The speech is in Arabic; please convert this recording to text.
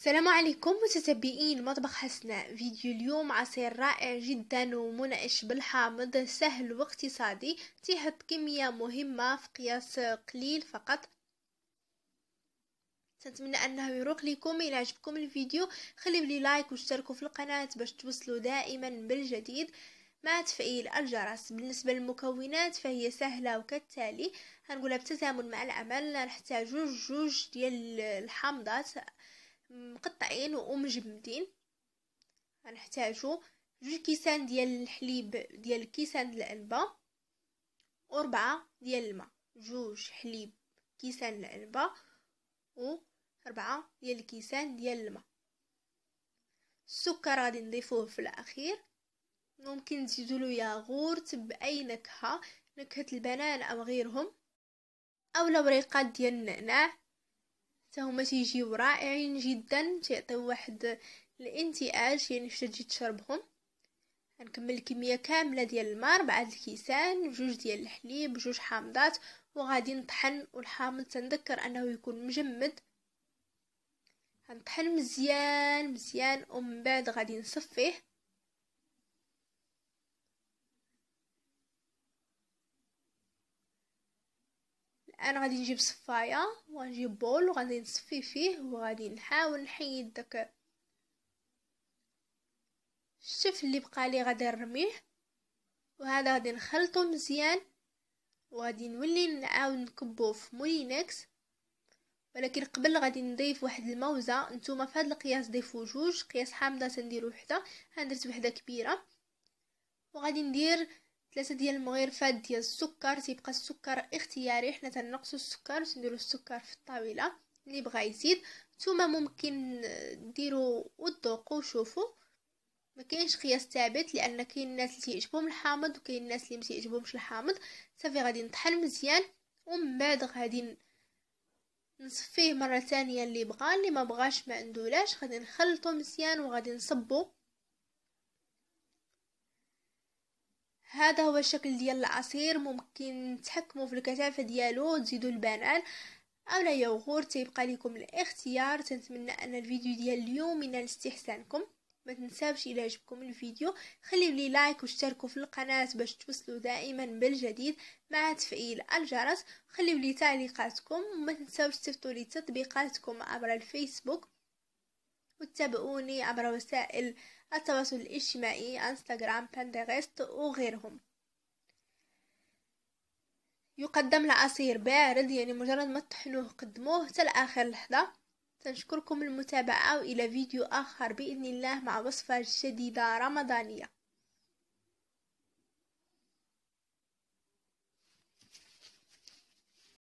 السلام عليكم متتبعين مطبخ حسناء. فيديو اليوم عصير رائع جدا ومنعش بالحامض، سهل واقتصادي، تحط كمية مهمة في قياس قليل فقط. نتمنى انه يروق لكم. الى عجبكم الفيديو خليوا لي لايك واشتركوا في القناة باش توصلوا دائما بالجديد مع تفعيل الجرس. بالنسبة للمكونات فهي سهلة وكالتالي، هنقولها بالتزامن مع العمل. نحتاج جوج ديال الحامضات مقطعين ومجمدين، غنحتاجو 2 كيسان ديال الحليب ديال كيسان العنبه، و4 ديال الماء. 2 حليب كيسان العنبه و4 ديال الكيسان ديال الماء. السكر غادي نضيفوه في الاخير. ممكن تزيدوا له ياغورت باي نكهه، نكهه البنان او غيرهم، او الوريقات ديال النعناع، هما تيجيو رائعين جدا، تيعطيو واحد الانتعاش يعني فاش تجي تشربهم. غنكمل الكميه كامله ديال الماء، 4 الكيسان، 2 ديال الحليب، 2 حامضات، وغادي نطحن. والحامض تنذكر انه يكون مجمد. غنطحن مزيان مزيان ومن بعد غادي نصفيه. الان غادي نجيب صفايه ونجيب بول وغادي نصفي فيه، وغادي نحاول نحيد داك الشف اللي بقى لي، غادي نرميه. وهذا غادي نخلطو مزيان، وغادي نولي نعاود نكبوه في مولينكس. ولكن قبل غادي نضيف واحد الموزه. نتوما في هذا القياس ضيفوا 2 قياس حامضه تنديروا وحده، انا درت وحده كبيره. وغادي ندير 3 ديال المغرفات ديال السكر. تيبقى السكر اختياري، حنا تنقصوا السكر ونديروا السكر في الطاوله. اللي بغى يزيد نتوما ممكن ديروا وذوقوا وشوفوا. ما كاينش قياس ثابت، لان كاين الناس اللي تيعجبهم الحامض وكاين الناس اللي ما تيعجبهمش الحامض. صافي غادي نطحن مزيان ومن بعد غادي نصفيه مره ثانيه. اللي بغى، اللي ما بغاش ما ندولاش، غادي نخلطو مزيان وغادي نصبو. هذا هو الشكل ديال العصير. ممكن تحكموا في الكثافه ديالو وتزيدوا البنان او لا يوغورت، يبقى لكم الاختيار. تنتمنى ان الفيديو ديال اليوم ينال استحسانكم. ما تنساوش الى عجبكم الفيديو خليوا لي لايك واشتركوا في القناه باش توصلوا دائما بالجديد مع تفعيل الجرس. خليوا لي تعليقاتكم وما تنساوش تصيفطوا لي تطبيقاتكم عبر الفيسبوك، وتتابعوني عبر وسائل التواصل الاجتماعي انستغرام، بانترست وغيرهم. يقدم العصير بارد، يعني مجرد ما تطحنوه قدموه حتى لاخر لحظه. تنشكركم المتابعه، والى فيديو اخر باذن الله مع وصفه جديده رمضانيه.